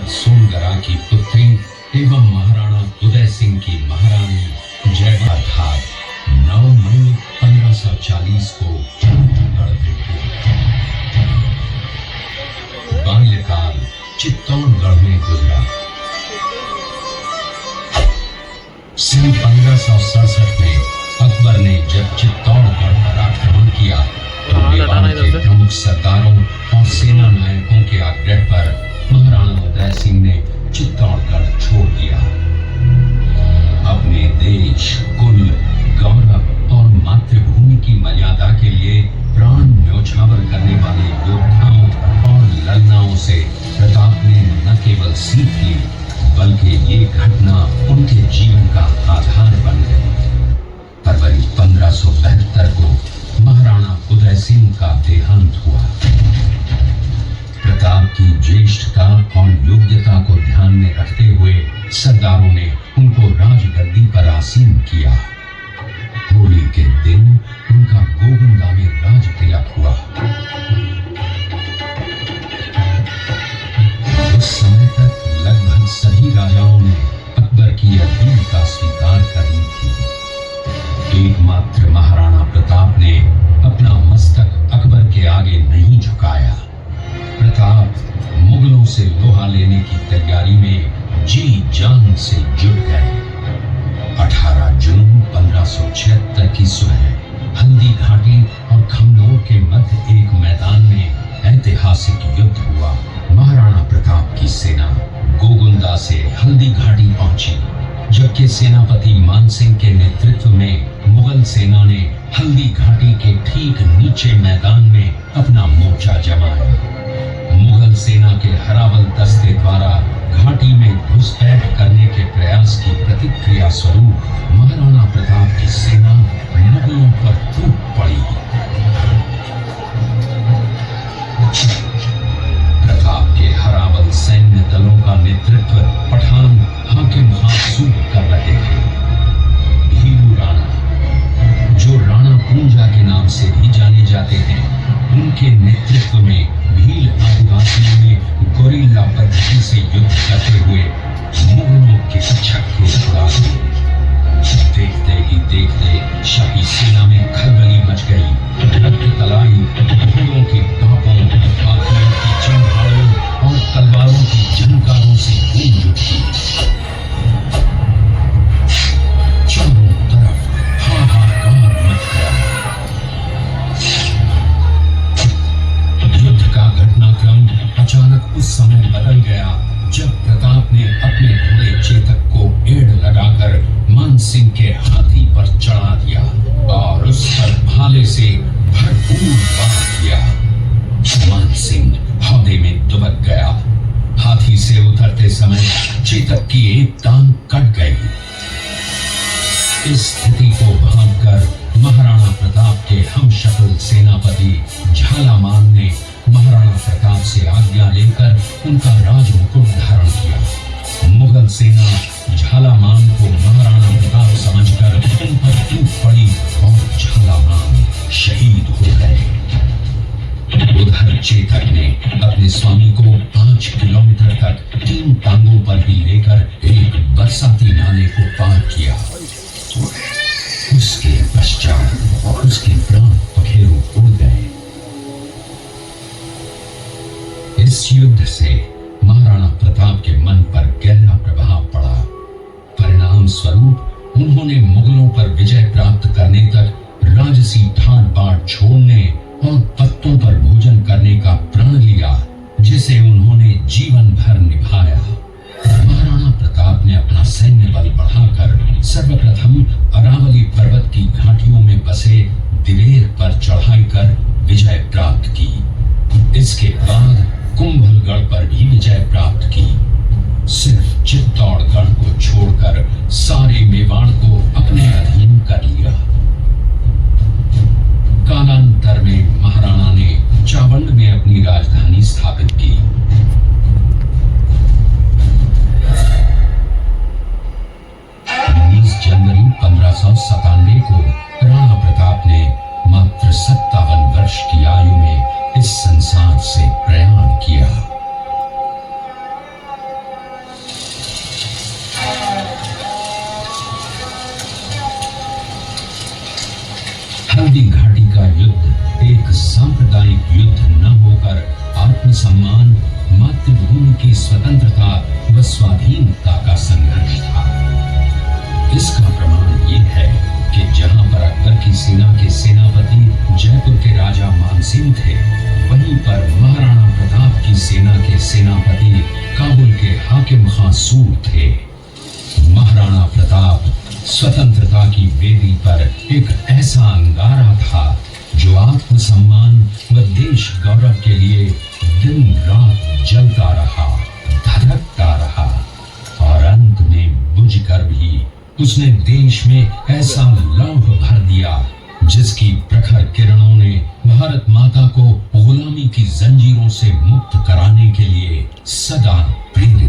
सोनगरा की पुत्री एवं महाराणा उदय सिंह की महारानी जयवाधार 9 मई 1540 को बाल्यकाल चित्तौड़गढ़ में गुजरा। सन 1567 में अकबर ने जब चित्तौड़गढ़ पर आक्रमण किया तो मेवाड़ के प्रमुख सरदारों और सेना नायकों के आग्रह पर महाराणा उदय सिंह ने चित्तौड़गढ़ छोड़ दिया। अपने देश, कुल, गौरव और मातृभूमि की मर्यादा के लिए प्राण न्योछावर करने वाले योद्धाओं और ललनाओं से प्रताप ने न केवल सीख ली बल्कि ये घटना उनके जीवन का आधार बन गई। फरवरी 1572 को महाराणा उदय सिंह का देहांत हुआ। प्रताप की ज्येष्ठता और योग्यता को ध्यान में रखते हुए सरदारों ने उनको राजगद्दी पर आसीन किया। होली के दिन उनका गोविंदा में राज तिलक हुआ। उस समय तक लगभग सभी राजाओं ने अकबर की अपील का स्वीकार कर ली थी। एकमात्र महाराणा प्रताप ने अपना मस्तक अकबर के आगे नहीं झुकाया। प्रताप मुगलों से लोहा लेने की तैयारी में जी जान से जुट गए। 18 जून 1576 की सुबह हल्दी घाटी और खमनोर के मध्य एक मैदान में ऐतिहासिक युद्ध हुआ। महाराणा प्रताप की सेना गोगुंदा से हल्दी घाटी पहुंची, जबकि सेनापति मानसिंह के नेतृत्व में मुगल सेना ने हल्दी घाटी के ठीक नीचे मैदान में अपना मोर्चा जमाया। मुगल सेना के हरावल दस्ते द्वारा घाटी में घुसपैठ करने के प्रयास की प्रतिक्रिया स्वरूप महाराणा प्रताप की सेना मुगलों पर टूट पड़ी। प्रताप के हरावल सैन्य दलों का नेतृत्व पठान हाकिम हासूब कर रहे थे। भीलू राणा, जो राणा पूंजा के नाम से भी जाने जाते हैं, उनके नेतृत्व में भील आदिवासियों ने गोरिल्ला पद्धति से युद्ध करते हुए मुगलों के छक्के छुड़ा दिए। देखते ही देखते शाही सेना में खलबली मच गई। रक्त तलाई घोड़ों की टापों, हाथियों की चिंगारों और तलवारों की झनकारों से गूंज उठी। चारों तरफ हाहाकार मच गया। युद्ध का घटनाक्रम अचानक उस समय बदल गया जब प्रताप ने अपने घोड़े चेतक को एड़ लगाकर मानसिंह के हाथी पर चढ़ा दिया और उस पर भाले से भरपूर वार किया। मानसिंह हौदे में दुबक गया। हाथी से उतरते समय चेतक की एक टांग कट गई। इस स्थिति को भांपकर महाराणा प्रताप के हमशक्ल सेनापति झालामान ने महाराणा प्रताप से आज्ञा लेकर उनका राजमुकुट धारण किया। मुगल सेना झालामान को महाराणा प्रताप समझकर उन पर टूट पड़ी और झालामान शहीद हो गए। उधर चेतक ने अपने स्वामी को 5 किलोमीटर तक 3 टांगों पर ही लेकर एक बरसाती नाले को पार किया। उसके पश्चात उसके प्राण पखेरु उड़ गए। इस युद्ध से महाराणा प्रताप के मन पर गहरा प्रभाव पड़ा। परिणाम स्वरूप उन्होंने मुगलों पर विजय प्राप्त करने तक राजसी ठाट बाट छोड़ने और पत्तों पर भोजन करने का प्रण लिया, जिसे उन्होंने जीवन भर निभाया। महाराणा प्रताप ने अपना सैन्य बल बढ़ाकर सर्वप्रथम अरावली पर्वत की घाटियों में बसे दिवेर पर चढ़ाई कर विजय प्राप्त की। इसके बाद कुंभलगढ़ पर भी विजय प्राप्त की। सिर्फ चित्तौड़गढ़ को छोड़कर सारे मेवाड़ को अपने अधीन कर लिया। कालांतर में महाराणा ने चावंड में अपनी राजधानी स्थापित की। 19 जनवरी 1597 को राणा प्रताप ने मात्र 57 वर्ष की आयु में इस संसार से प्रयाण किया। सम्मान मातृभूमि की स्वतंत्रता व स्वाधीनता का संघर्ष था। इसका प्रमाण ये है कि जहां पर अकबर की सेना के सेनापति जयपुर के राजा मानसिंह थे, वहीं पर महाराणा प्रताप की सेना के सेनापति काबुल के हाकिम खां सूर थे। महाराणा प्रताप स्वतंत्रता की वेदी पर एक ऐसा अंगारा था जो आत्मसम्मान व देश गौरव के लिए दिन रात जलता रहा, धधकता रहा और अंत में बुझकर भी उसने देश में ऐसा लौह भर दिया जिसकी प्रखर किरणों ने भारत माता को गुलामी की जंजीरों से मुक्त कराने के लिए सदा प्रेरित